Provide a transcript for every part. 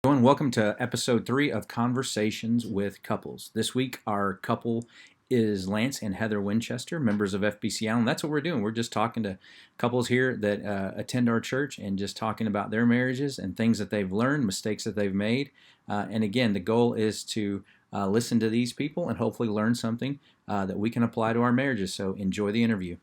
Everyone, welcome to episode 3 of Conversations with Couples. This week, our couple is Lance and Heather Winchester, members of FBCALLEN. That's what we're doing. We're just talking to couples here that attend our church and just talking about their marriages and things that they've learned, mistakes that they've made. And again, the goal is to listen to these people and hopefully learn something that we can apply to our marriages. So enjoy the interview.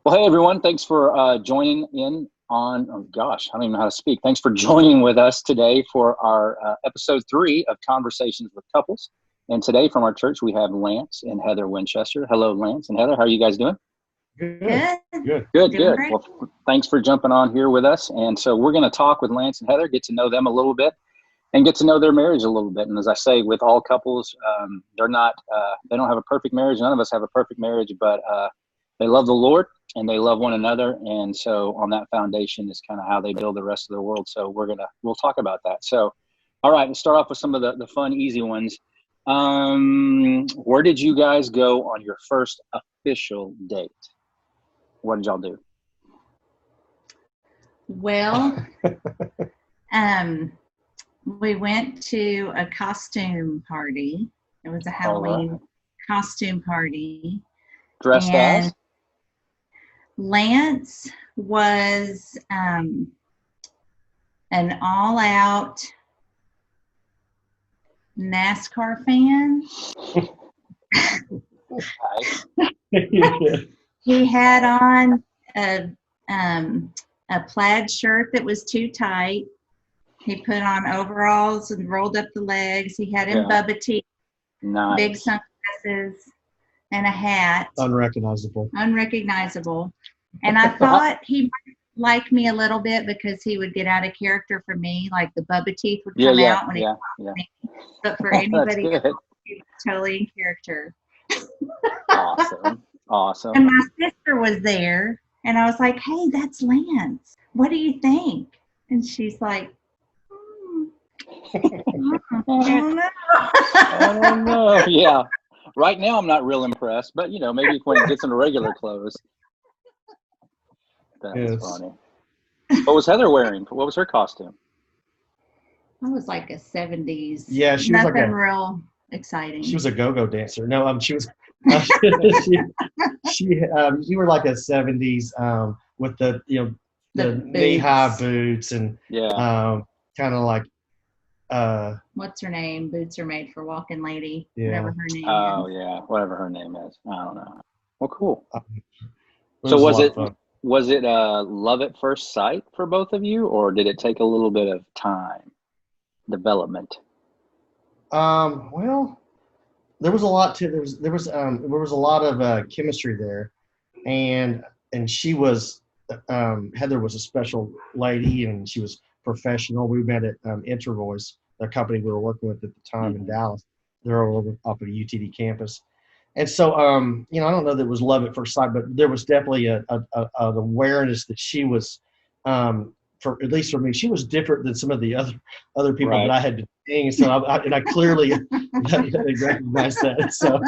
Well, hey, everyone. Thanks for joining in on, oh gosh, I don't even know how to speak. Thanks for joining with us today for our episode 3 of Conversations with Couples. And today from our church, we have Lance and Heather Winchester. Hello, Lance and Heather. How are you guys doing? Good. Good. Well, thanks for jumping on here with us. And so we're going to talk with Lance and Heather, get to know them a little bit and get to know their marriage a little bit. And as I say, with all couples, they don't have a perfect marriage. None of us have a perfect marriage, but they love the Lord and they love one another. And so on that foundation is kind of how they build the rest of their world. So we'll talk about that. So, all right, let's start off with some of the fun, easy ones. Where did you guys go on your first official date? What did y'all do? Well, we went to a costume party. It was a Halloween costume party. Dressed as? Lance was an all-out NASCAR fan. He had on a plaid shirt that was too tight. He put on overalls and rolled up the legs. He had in Bubba teeth, big sunglasses, and a hat. Unrecognizable. And I thought he might like me a little bit because he would get out of character for me, like the Bubba teeth would come out when he talked to me. But for anybody else, he was totally in character. Awesome. And my sister was there, and I was like, "Hey, that's Lance. What do you think?" And she's like, I don't know. I don't know. Yeah. Right now, I'm not real impressed, but maybe when it gets into regular clothes. That's funny. What was Heather wearing? What was her costume? I was like a 70s. Yeah, she nothing was like real exciting. She was a go-go dancer. No, she was. You were like a 70s with the knee-high boots and kind of like. What's her name? Boots are made for walking lady. Yeah. Whatever her name is. Oh yeah, whatever her name is. I don't know. Well, cool. So was it love at first sight for both of you, or did it take a little bit of time, development? Well, there was a lot to there was a lot of chemistry there, and she was Heather was a special lady, and she was professional. We met at Intervoice, the company we were working with at the time in Dallas. They're all over up at the UTD campus. And so, I don't know that it was love at first sight, but there was definitely an awareness that she was, at least for me, she was different than some of the other people that I had been seeing. So, I clearly recognized that. So,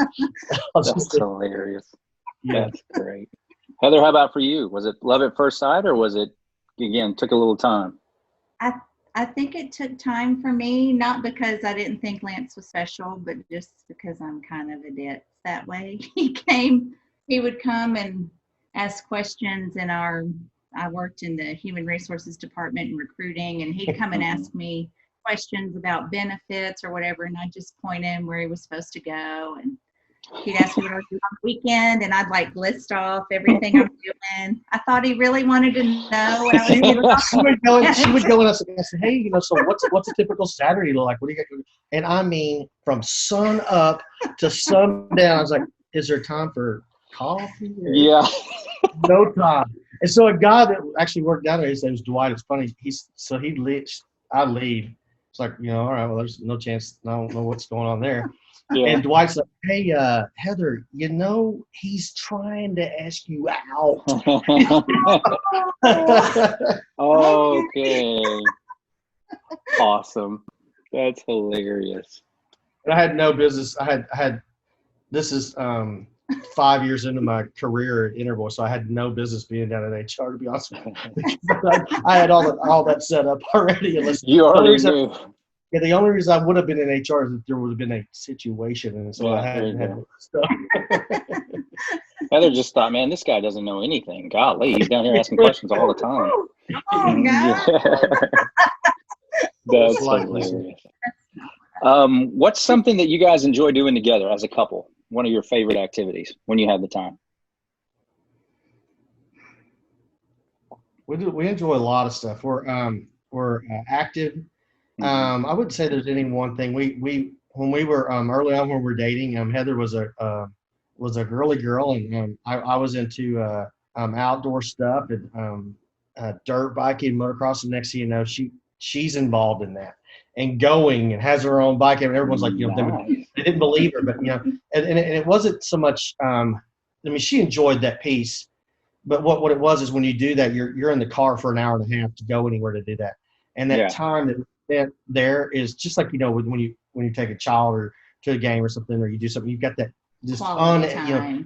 that's hilarious. Yeah. That's great. Heather, how about for you? Was it love at first sight, or was it, again, took a little time? I think it took time for me, not because I didn't think Lance was special, but just because I'm kind of adept that way. He would come and ask questions I worked in the human resources department and recruiting, and he'd come and ask me questions about benefits or whatever, and I'd just point him where he was supposed to go, and he'd ask me what I was doing on the weekend, and I'd like list off everything I'm doing. I thought he really wanted to know what I was doing. She would go and ask, "Hey, so what's a typical Saturday look like? What do you got?" And I mean, from sun up to sundown, I was like, "Is there time for coffee?" Yeah, no time. And so a guy that actually worked down there, his name was Dwight. It's funny. He'd leave. I leave. It's like, all right, well, there's no chance. I don't know what's going on there. Yeah. And Dwight's like, "Hey, Heather, he's trying to ask you out." Okay. Awesome. That's hilarious. I had no business. I had this is 5 years into my career at Intervoice, so I had no business being down in HR, to be honest with you. I had all that set up already. Unless You already knew. Yeah, the only reason I would have been in HR is if there would have been a situation, and so I hadn't had stuff. Heather just thought, man, this guy doesn't know anything. Golly, he's down here asking questions all the time. Oh, God. That's hilarious. What's something that you guys enjoy doing together as a couple? One of your favorite activities when you have the time? We enjoy a lot of stuff. We're active. I wouldn't say there's any one thing. We when we were early on when we were dating, Heather was a girly girl, and I was into outdoor stuff and dirt biking, motocross. And next thing you know, she's involved in that and going and has her own bike. And everyone's like, they didn't believe her, but and it wasn't so much. I mean, she enjoyed that piece, but what it was is when you do that, you're in the car for an hour and a half to go anywhere to do that, and that time that there is just like when you take a child or to a game or something, or you do something, you've got that just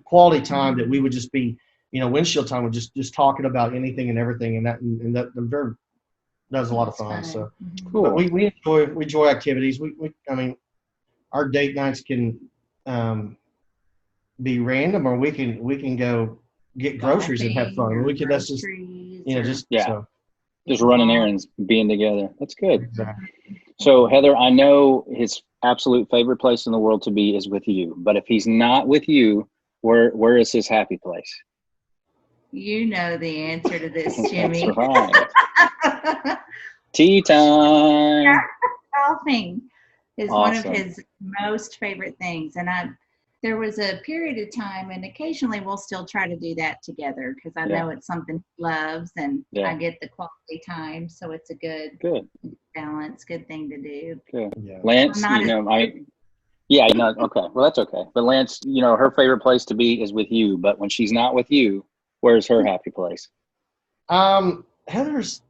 quality time that we would just be windshield time with just talking about anything and everything, and that was a lot of fun. So cool. But we enjoy activities. I mean, our date nights can be random, or we can go get groceries and have fun. That's just just running errands, being together. That's good. Exactly. So Heather, I know his absolute favorite place in the world to be is with you, but if he's not with you, where is his happy place? You know the answer to this, Jimmy. That's right. Tea time. Golfing is one of his most favorite things, and there was a period of time, and occasionally we'll still try to do that together because I know it's something he loves, and I get the quality time, so it's a good balance, good thing to do. Good. Yeah. Lance, okay, well that's okay. But Lance, her favorite place to be is with you, but when she's not with you, where's her happy place? Heather's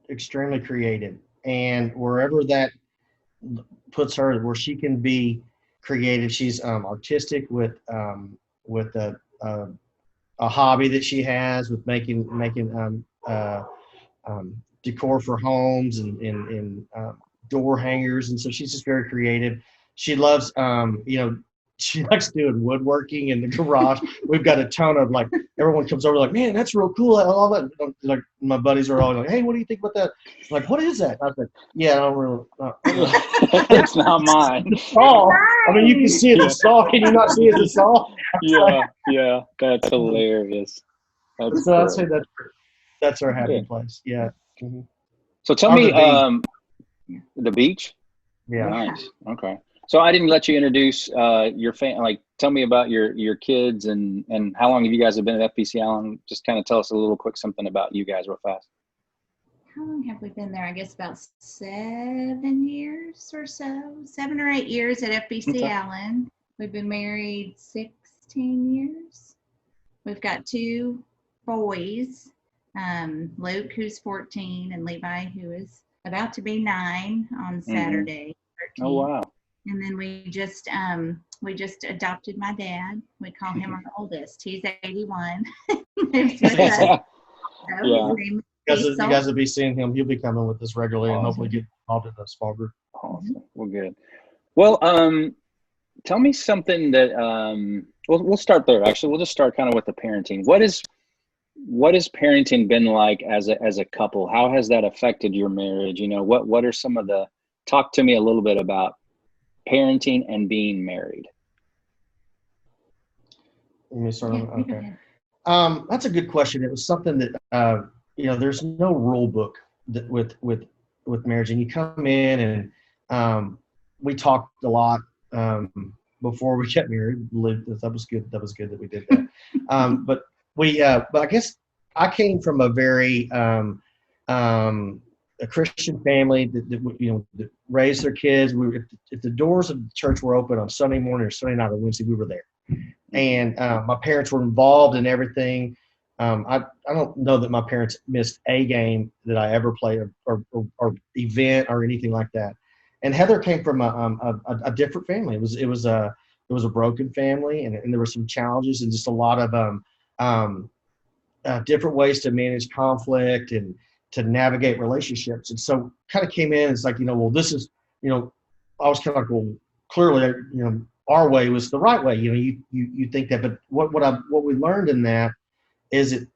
extremely creative, and wherever that puts her, where she can be creative. She's artistic with a hobby that she has with making decor for homes and door hangers, and so she's just very creative. She loves she likes doing woodworking in the garage. We've got a ton of everyone comes over man, that's real cool. All that my buddies are all like, hey, what do you think about that? I'm like, what is that? I was like, yeah, I don't really. It's not mine. Saw. I mean, you can see it's a saw. Can you not see it's a saw? Yeah, that's hilarious. So I'd say that's our happy place. Yeah. Mm-hmm. So tell me, the beach. Yeah. Nice. Okay. So I didn't let you introduce your family. Tell me about your kids and how long have you guys been at FBCALLEN? Just kind of tell us a little quick something about you guys real fast. How long have we been there? I guess about 7 years or so. 7 or 8 years at FBCALLEN. We've been married 16 years. We've got 2 boys, Luke, who's 14, and Levi, who is about to be 9 on Saturday. 13. Oh, wow. And then we just adopted my dad. We call him our oldest. He's 81. Lives with us. You guys will be seeing him. He'll be coming with us regularly and hopefully get involved in the small group. Awesome. Well, good. Well, tell me something that we'll start there. Actually, we'll just start kind of with the parenting. What has parenting been like as a couple? How has that affected your marriage? What are some of the talk to me a little bit about parenting and being married. Let me start. Okay. That's a good question. It was something that there's no rule book that with marriage, and you come in and we talked a lot before we got married. That was good. That was good that we did that. But I guess I came from a very a Christian family that raised their kids. If the doors of the church were open on Sunday morning or Sunday night or Wednesday, we were there. And my parents were involved in everything. I don't know that my parents missed a game that I ever played or event or anything like that. And Heather came from a different family. It was was a broken family, and there were some challenges and just a lot of different ways to manage conflict and to navigate relationships. And so kind of came in, it's like, well, this is, I was kind of like, well, clearly, our way was the right way. You think that, but what we learned in that is it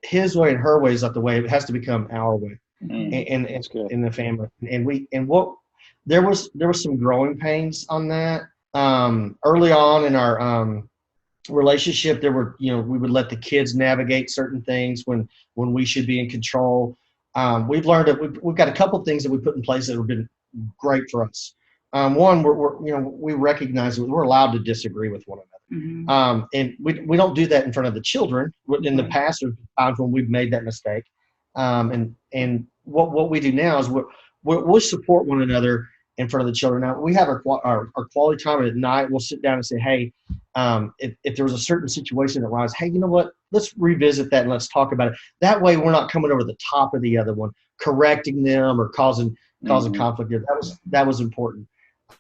his way and her way is not the way. It has to become our way, and in the family. There was some growing pains on that. Early on in our relationship, there were, we would let the kids navigate certain things when we should be in control. We've learned that we've got a couple things that we put in place that have been great for us. One, we recognize that we're allowed to disagree with one another. Mm-hmm. And we don't do that in front of the children. In the past, there are times when we've made that mistake. And what we do now is we'll support one another in front of the children. Now, we have our quality time, and at night we'll sit down and say, hey, if there was a certain situation that arises, hey, you know what? Let's revisit that and let's talk about it. That way, we're not coming over the top of the other one, correcting them or causing conflict. That was important.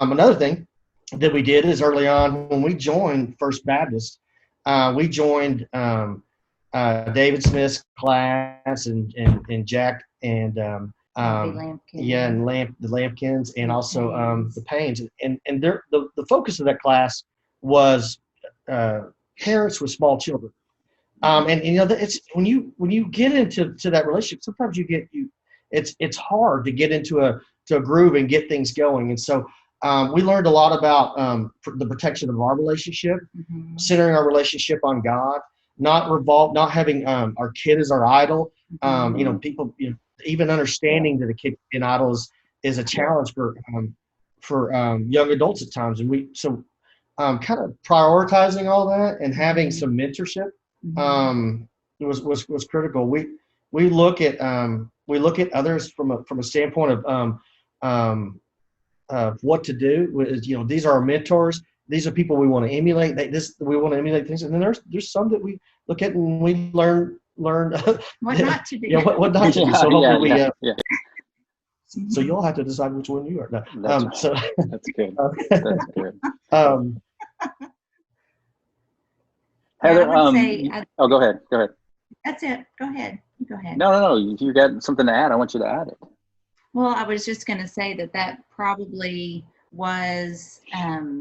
Another thing that we did is early on when we joined First Baptist, we joined David Smith's class and Jack and the Lampkins and also the Paynes, and the focus of that class was parents with small children. It's when you get into that relationship, sometimes it's hard to get into a groove and get things going. And so we learned a lot about the protection of our relationship, centering our relationship on God, not having our kid as our idol. People, even understanding that a kid an idol is a challenge for young adults at times. And kind of prioritizing all that and having some mentorship was critical. We look at others from a standpoint of what to do. These are our mentors. These are people we want to emulate. We want to emulate things, and then there's some that we look at and we learn what not to do. What not to do. So hopefully So you'll have to decide which one you are. No. That's good. That's good. Heather, go ahead. That's it. Go ahead. No. You got something to add. I want you to add it. Well, I was just going to say that probably was, I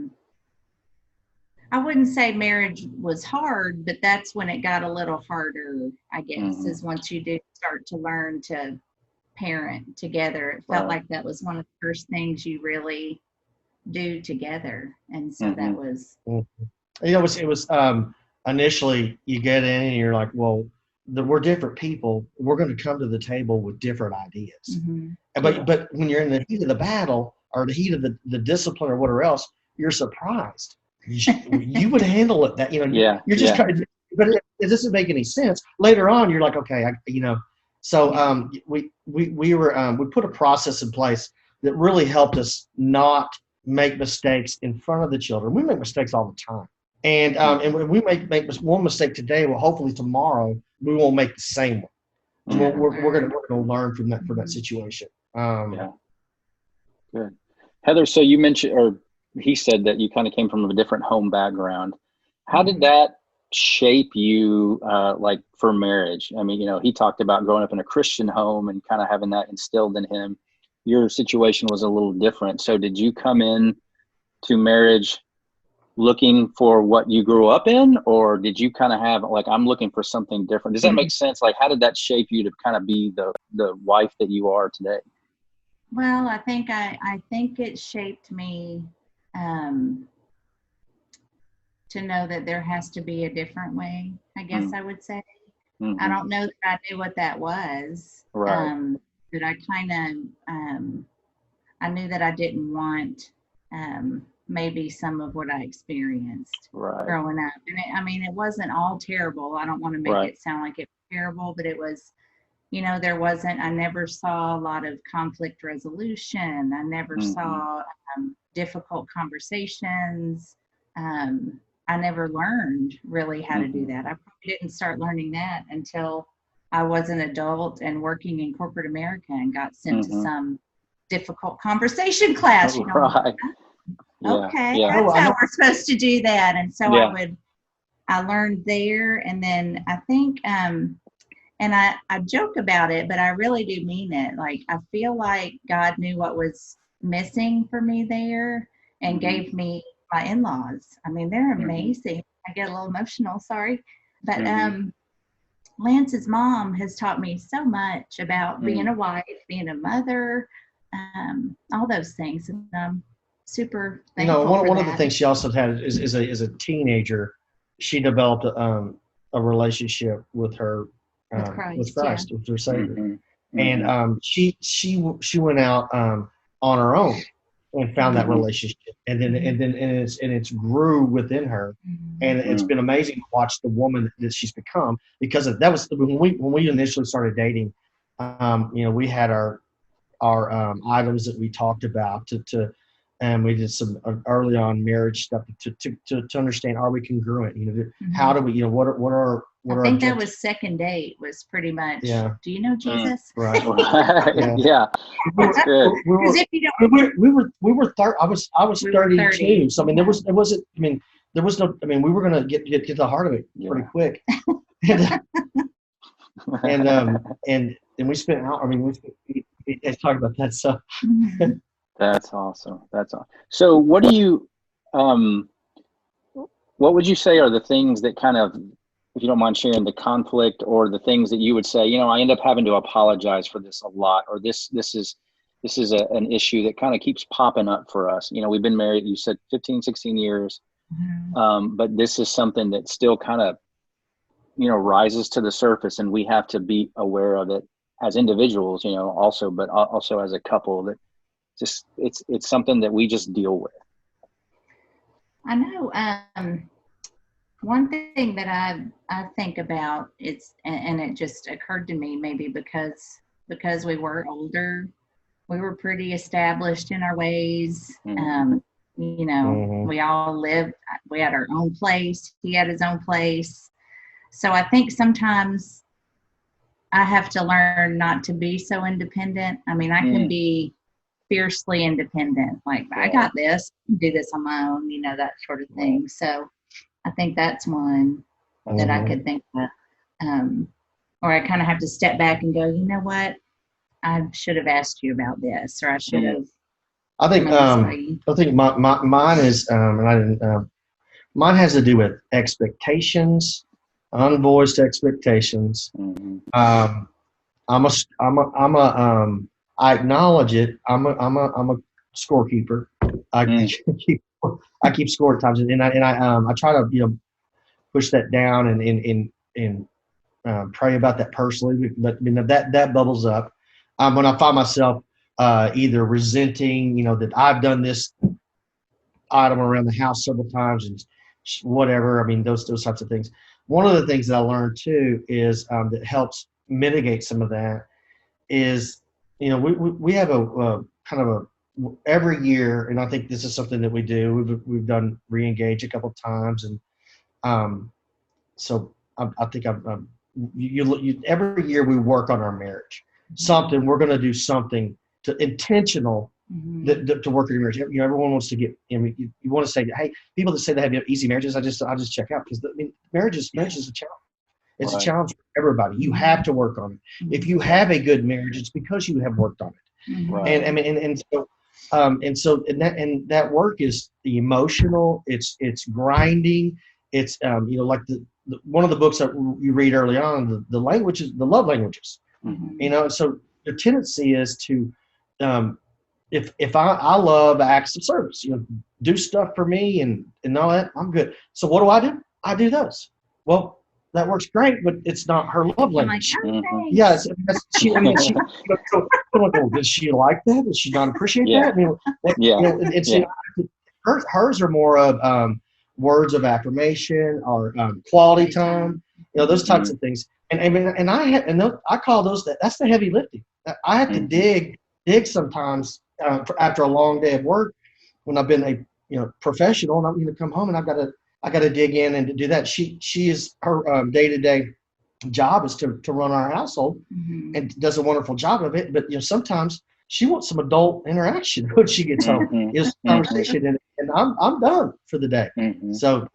wouldn't say marriage was hard, but that's when it got a little harder, I guess, is once you do start to learn to parent together. It felt like that was one of the first things you really do together. And so that was. It was initially you get in and you're like, well, we're different people. We're going to come to the table with different ideas. But when you're in the heat of the battle or the heat of the discipline or whatever else, you're surprised. You would handle it you're just kind of, but it doesn't make any sense. Later on, you're like, okay, So we put a process in place that really helped us not make mistakes in front of the children. We make mistakes all the time. And when we make one mistake today, well, hopefully tomorrow we won't make the same one. We're gonna learn from that situation. Good. Heather, so you mentioned, or he said that you kind of came from a different home background. How did that shape you, like for marriage? I mean, he talked about growing up in a Christian home and kind of having that instilled in him. Your situation was a little different. So did you come in to marriage looking for what you grew up in, or did you kind of have like, I'm looking for something different? Does that make sense? Like, how did that shape you to kind of be the wife that you are today? Well, I think it shaped me to know that there has to be a different way, I guess I would say. I don't know that I knew what that was. Right. But I kind of, I knew that I didn't want maybe some of what I experienced growing up. And it wasn't all terrible. I don't want to make it sound like it was terrible, but it was, I never saw a lot of conflict resolution. I never saw difficult conversations. I never learned really how to do that. I probably didn't start learning that until I was an adult and working in corporate America and got sent to some difficult conversation class. Okay, Yeah. that's how we're supposed to do that. And so Yeah. I learned there, and then I think, and I joke about it, but I really do mean it. Like, I feel like God knew what was missing for me there and gave me my in-laws. I mean, they're amazing. I get a little emotional, sorry. But Lance's mom has taught me so much about being a wife, being a mother, all those things. And I'm super thankful for one that. of the things she also had is a teenager. She developed a relationship with her with Christ, with her Savior, and she went out on her own and found that relationship, and it's grew within her, and it's been amazing to watch the woman that she's become, because that was when we initially started dating. We had our items that we talked about and we did some early on marriage stuff to understand, are we congruent? How do we, what are I think that was second date, was pretty much, do you know Jesus? Right. Yeah. That's good. We were I was 32. So I mean, it wasn't, I mean, there was no, I mean, we were going to get to the heart of it pretty quick. and we spent out, I mean, we talked about that stuff. That's awesome. So what do you, what would you say are the things that kind of, if you don't mind sharing, the conflict or the things that you would say, I end up having to apologize for this a lot, or this is an issue that kind of keeps popping up for us. We've been married, you said 15, 16 years, but this is something that still kind of, rises to the surface, and we have to be aware of it as individuals, also, but also as a couple, that just, it's something that we just deal with. I know. One thing that I think about, and it just occurred to me, maybe because we were older, we were pretty established in our ways. We all lived, we had our own place, he had his own place. So I think sometimes I have to learn not to be so independent. I mean, I can be fiercely independent. Like, I got this, do this on my own, that sort of thing. So I think that's one that I could think of. Or I kind of have to step back and go, you know what? I should have asked you about this, or I should have. I think mine is, and I didn't. Mine has to do with expectations, unvoiced expectations. I acknowledge it. I'm a scorekeeper. I keep score at times, and I try to push that down and pray about that personally. But that bubbles up when I find myself either resenting, that I've done this item around the house several times and whatever. I mean, those types of things. One of the things that I learned too is that helps mitigate some of that is, we have a kind of a every year, and I think this is something that we do. We've done re-engage a couple of times, and so I think every year we work on our marriage. Something we're going to do something to intentional to work on your marriage. Everyone wants to get. You want to say, hey, people that say they have easy marriages, I just check out, because marriage is a challenge. It's a challenge for everybody. You have to work on it. If you have a good marriage, it's because you have worked on it. Right. And I mean, and so that work is the emotional. It's grinding. It's like one of the books that you read early on, the languages, the love languages. So the tendency is to, if I love acts of service, do stuff for me and all that, I'm good. So what do? I do those. Well, that works great, but it's not her love language. Yes, does she like that? Does she not appreciate that? Hers are more of words of affirmation or quality time, those types of things. And I call those that's the heavy lifting. I have to dig sometimes after a long day of work when I've been a professional, and I'm going to come home and I got to dig in and to do that. She is her day-to-day job is to run our household, and does a wonderful job of it. But sometimes she wants some adult interaction when she gets home. Conversation, and I'm done for the day. So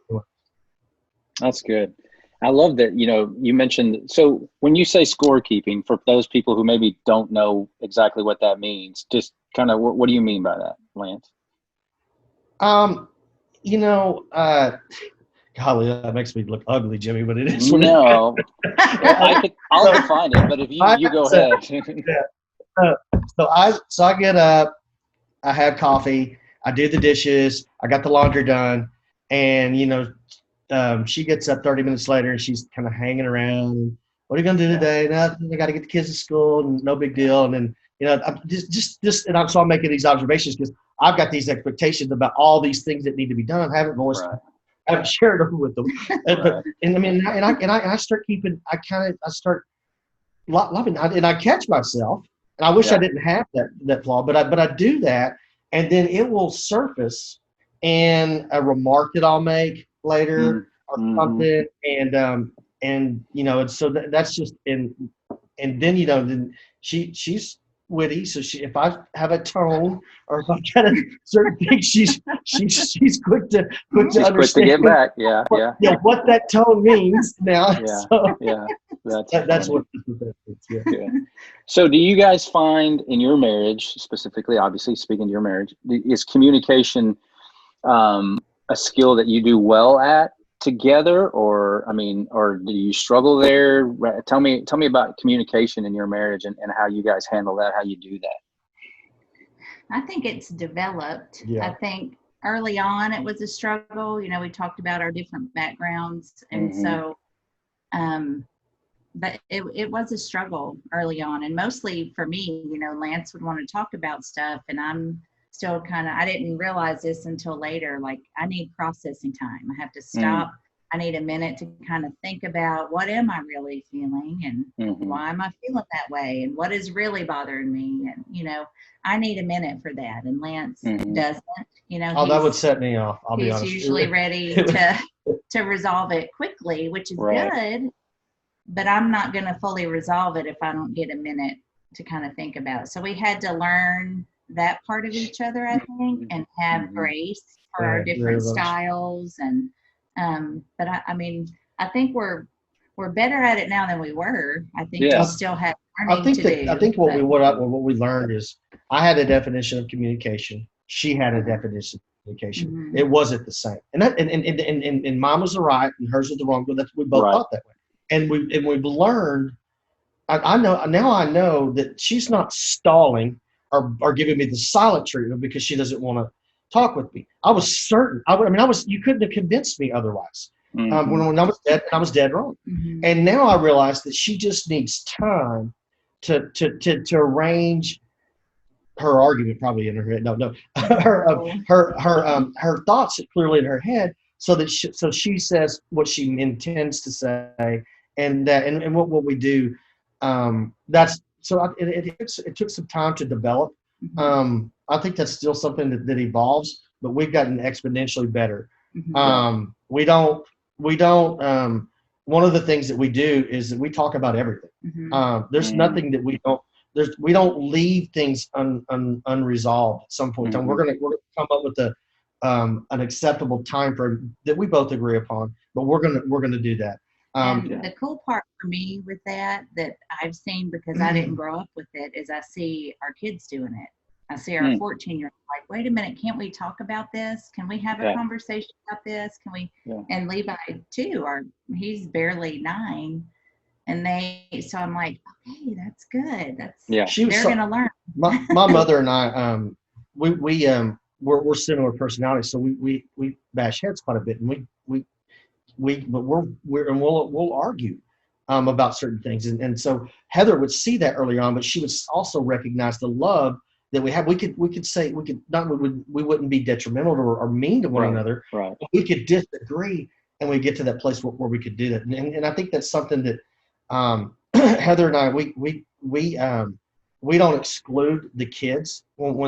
that's good. I love that, you mentioned, so when you say scorekeeping, for those people who maybe don't know exactly what that means, just kind of what do you mean by that, Lance? Golly, that makes me look ugly, Jimmy, but it is what no. I'll define it, but if you go ahead. So I get up, I have coffee, I do the dishes, I got the laundry done, and she gets up 30 minutes later and she's kind of hanging around. What are you gonna do today? Nothing. I got to get the kids to school, and no big deal. And then I'm just and so I'm making these observations because I've got these expectations about all these things that need to be done. I haven't voiced. Right. I haven't shared them with them. Right. I start keeping. I start loving, and I catch myself. And I wish I didn't have that flaw, but I do that, and then it will surface in a remark that I'll make later or something, and so that's just and then then she's witty, so if I have a tone or if I got a certain thing, she's quick to understand. Quick to get back, what that tone means now. That's what that is. Yeah. So do you guys find in your marriage, specifically, obviously speaking to your marriage, is communication a skill that you do well at together, or do you struggle there? Tell me about communication in your marriage and how you guys handle that, how you do that. I think it's developed. Yeah. I think early on it was a struggle. We talked about our different backgrounds, and so but it was a struggle early on, and mostly for me. Lance would want to talk about stuff, and I'm still I didn't realize this until later, like I need processing time. I have to stop. I need a minute to kind of think about what am I really feeling, and why am I feeling that way, and what is really bothering me, and I need a minute for that, and Lance doesn't. That would set me off. I'll be honest. He's usually ready to resolve it quickly, which is good, but I'm not going to fully resolve it if I don't get a minute to kind of think about it. So we had to learn that part of each other, I think, and have grace for our different styles. And but I think we're better at it now than we were. I think we still have learning to do. I think what we learned is I had a definition of communication. She had a definition of communication. It wasn't the same, and mine was the right and hers was the wrong. But we both thought that way, and we've learned. I know that she's not stalling or giving me the silent treatment because she doesn't want to talk with me. I was certain. You couldn't have convinced me otherwise. When I was dead wrong. And now I realize that she just needs time to arrange her argument, probably in her head. No, her thoughts clearly in her head, so that she says what she intends to say, and what we do. It took some time to develop. I think that's still something that evolves, but we've gotten exponentially better. We don't. One of the things that we do is that we talk about everything. There's nothing that we don't. We don't leave things unresolved at some point in time. We're gonna come up with an acceptable time frame that we both agree upon, but we're gonna do that. The cool part for me with that I've seen, because I didn't grow up with it, is I see our kids doing it. I see our 14-year-old like, wait a minute, can't we talk about this? Can we have a conversation about this? Can we? And Levi too, he's barely 9, and so I'm like, okay, that's good. They're gonna learn. My mother and I, we're similar personalities, so we bash heads quite a bit, and we'll argue about certain things, and so Heather would see that early on, but she would also recognize the love that we have. We wouldn't be detrimental or mean to one another. Right. But we could disagree, and we get to that place where we could do that. And I think that's something that Heather and I we don't exclude the kids when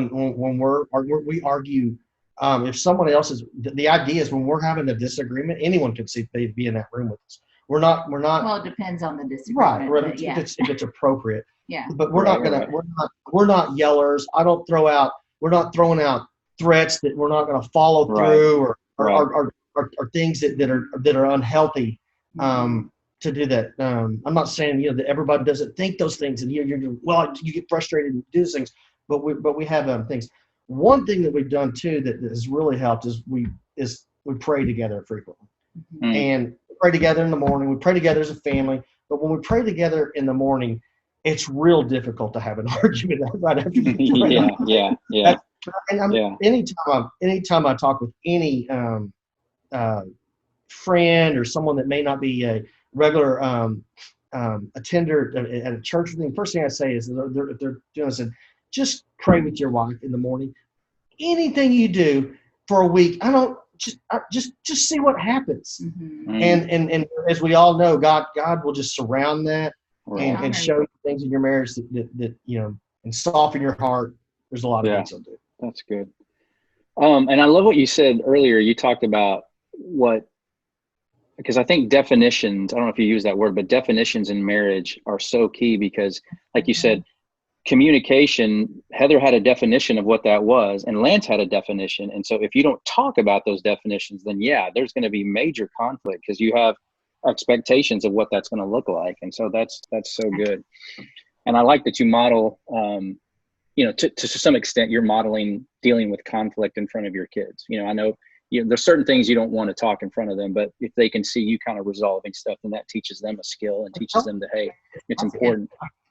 we argue. If someone else is, the idea is when we're having a disagreement, anyone can be in that room with us. We're not. Well, it depends on the disagreement. Right. If it's appropriate. Yeah. But we're not yellers. We're not throwing out threats that we're not going to follow through, or things that are unhealthy. To do that. I'm not saying that everybody doesn't think those things, and you get frustrated and do those things, but we have things. One thing that we've done too that has really helped is we pray together frequently, and we pray together in the morning. We pray together as a family, but when we pray together in the morning, it's real difficult to have an argument right after you pray. Yeah. Anytime I talk with any friend or someone that may not be a regular attender at a church thing, first thing I say is, if they're doing this, just pray with your wife in the morning. Anything you do for a week, just see what happens. And as we all know, God will just surround that and show you things in your marriage that and soften your heart. There's a lot of things he'll do. That's good. And I love what you said earlier. You talked about because I think definitions, I don't know if you use that word, but definitions in marriage are so key because, like you said, communication, Heather had a definition of what that was, and Lance had a definition. And so if you don't talk about those definitions, then there's going to be major conflict because you have expectations of what that's going to look like. And so that's so good. And I like that you model, to some extent, you're modeling dealing with conflict in front of your kids. I know, there's certain things you don't want to talk in front of them, but if they can see you kind of resolving stuff, then that teaches them a skill and teaches them that, hey, it's important.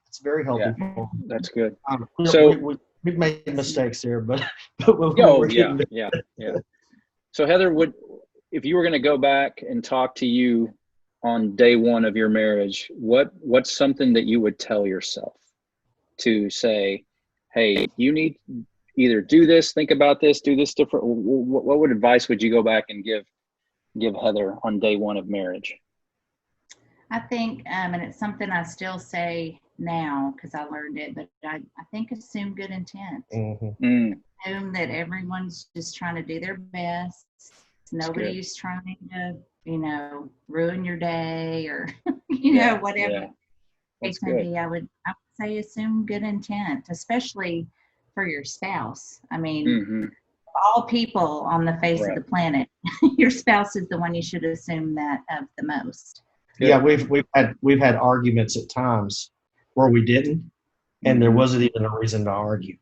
It's very healthy. Yeah, that's good. So we've made mistakes here, but yeah. So Heather, if you were going to go back and talk to you on day one of your marriage, what's something that you would tell yourself to say, hey, you need either do this, think about this, do this different? What advice would you go back and give Heather on day one of marriage? I think, and it's something I still say now because I learned it, but I think assume good intent. Assume that everyone's just trying to do their best. Nobody's trying to, ruin your day or, whatever it can be. I would say assume good intent, especially for your spouse. I mean, all people on the face of the planet, your spouse is the one you should assume that of the most. Yeah, we've had arguments at times where we didn't, and there wasn't even a reason to argue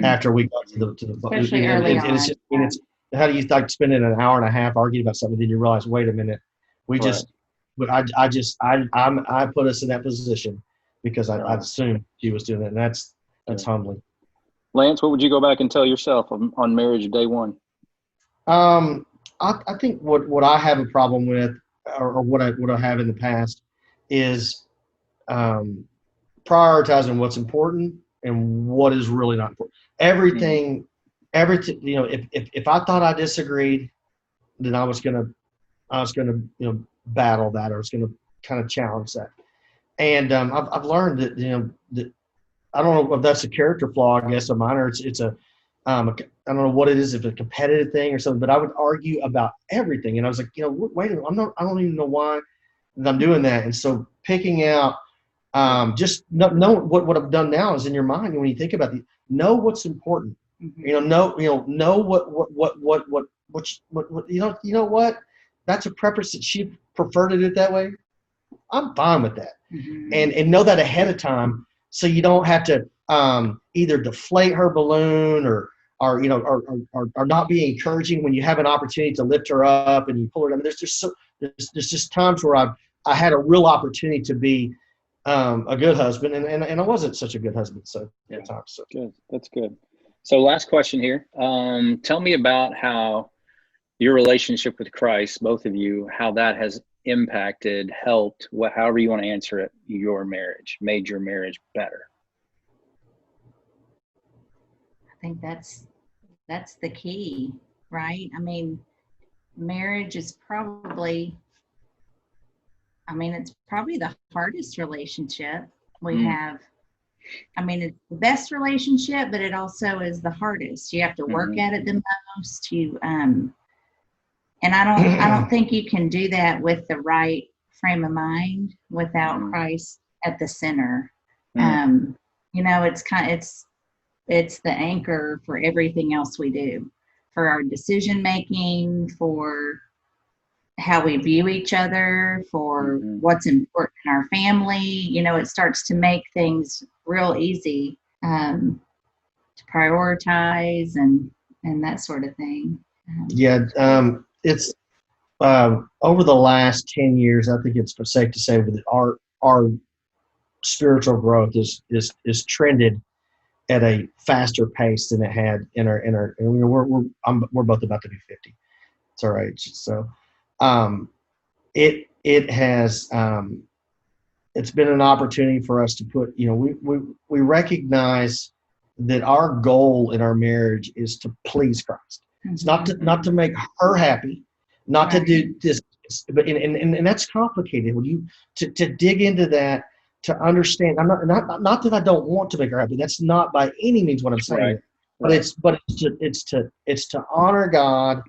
after we got to the especially early on. It's how do you like spending an hour and a half arguing about something, then you realize, wait a minute, I put us in that position because I assumed she was doing it, and that's humbling. Lance, what would you go back and tell yourself on marriage day one? I think what I have a problem with, or what I have in the past, is prioritizing what's important and what is really not important. Everything. If I thought I disagreed, then I was gonna battle that, or I was gonna kind of challenge that. And I've learned that that I don't know if that's a character flaw, I guess, of mine, or it's a I don't know what it is, if it's a competitive thing or something, but I would argue about everything. And I was like, wait a minute, I don't even know why I'm doing that. And so picking out, just know what I've done now is in your mind. When you think about it, know what's important. Know what, that's a preference that she preferred to do it that way. I'm fine with that. And know that ahead of time, so you don't have to either deflate her balloon or not be encouraging when you have an opportunity to lift her up and you pull her down. There's just times where I had a real opportunity to be a good husband, and I wasn't such a good husband. So at times. So good. That's good. So last question here. Tell me about how your relationship with Christ, both of you, how that has impacted, helped, however you want to answer it, your marriage, made your marriage better. I think that's the key, right? I mean, marriage is probably, it's probably the hardest relationship we have. It's the best relationship, but it also is the hardest. You have to work at it the most. And I don't think you can do that with the right frame of mind without Christ at the center. It's it's the anchor for everything else we do, for our decision making, for how we view each other, for what's important in our family. You know, it starts to make things real easy to prioritize and that sort of thing. It's over the last 10 years, I think it's safe to say that our spiritual growth is trended at a faster pace than it had in our and we're both about to be 50. It's our age. So it has it's been an opportunity for us to put, we recognize that our goal in our marriage is to please Christ. It's not to make her happy, not to do this, but and that's complicated. When you to dig into that, to understand, I'm not that I don't want to make her happy. That's not by any means what I'm saying. Right. But it's to honor God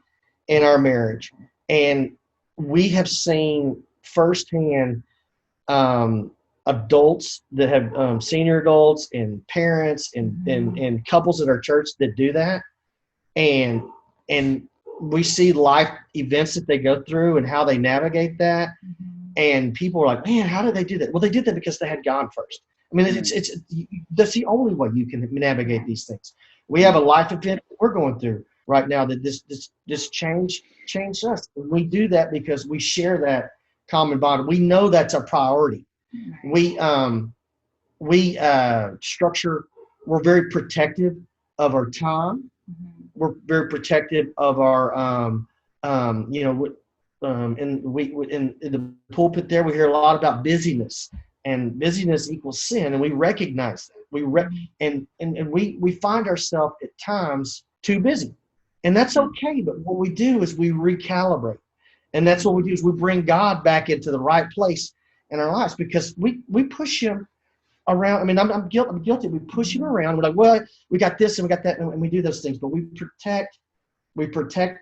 in our marriage, and we have seen firsthand adults that have senior adults and parents and couples at our church that do that, and we see life events that they go through and how they navigate that. And people are like, man, how did they do that? Well, they did that because they had God first. I mean, it's that's the only way you can navigate these things. We have a life event we're going through right now that this changed us. And we do that because we share that common bond. We know that's a priority. We structure. We're very protective of our time. We're very protective of our and we in the pulpit there we hear a lot about busyness, and busyness equals sin, and we recognize that. We find ourselves at times too busy, and that's okay. But what we do is we recalibrate, and that's what we do is we bring God back into the right place in our lives, because we push him around. I mean, I'm guilty. We push him around. We're like, well, we got this and we got that, and we do those things, but we protect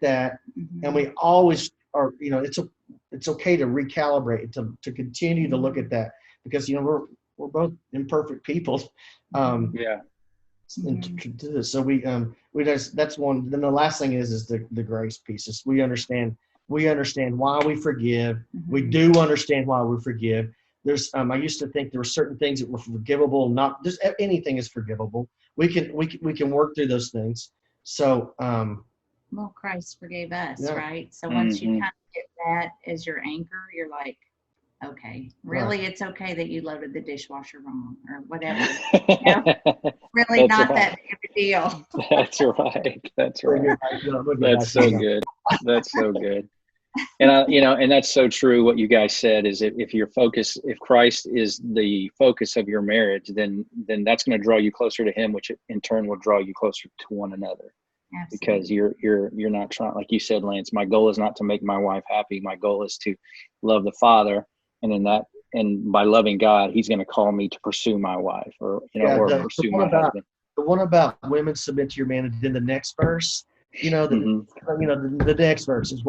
that, and we always are. It's okay to recalibrate, to continue to look at that, because we're both imperfect people. And to do this. So we just, that's one. Then the last thing is the grace pieces. We understand why we forgive. We do understand why we forgive. There's I used to think there were certain things that were forgivable. Not just anything is forgivable. We can work through those things. So well, Christ forgave us, right? So once you kind of get that as your anchor, you're like, okay, really, it's okay that you loaded the dishwasher wrong or whatever. Really not that big of a deal. That's right. That's right. That's so good. That's so good. And and that's so true. What you guys said is, if Christ is the focus of your marriage, then that's going to draw you closer to him, which in turn will draw you closer to one another. Absolutely. Because you're not trying, like you said, Lance, my goal is not to make my wife happy. My goal is to love the Father. And by loving God, he's going to call me to pursue my wife, or pursue my husband. The one about women submit to your man, and then the next verse, the next verse is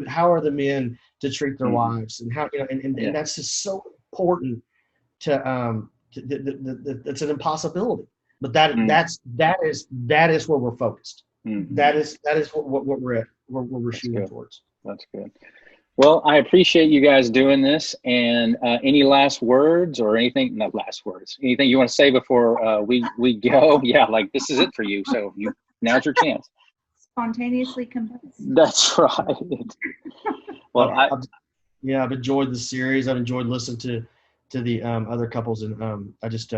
how are the men to treat their wives, and how, and that's just so important to it's an impossibility, but that is where we're focused. That is what we're at, where we're shooting towards. That's good. Well, I appreciate you guys doing this. And any last words or anything? Not last words. Anything you want to say before we go? Yeah, like this is it for you. So now's your chance. Spontaneously combust. That's right. Well, I've enjoyed the series. I've enjoyed listening to the other couples, and I just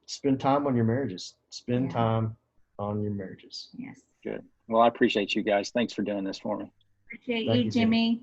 spend time on your marriages. Spend time on your marriages. Yes. Good. Well, I appreciate you guys. Thanks for doing this for me. Appreciate you, Jimmy.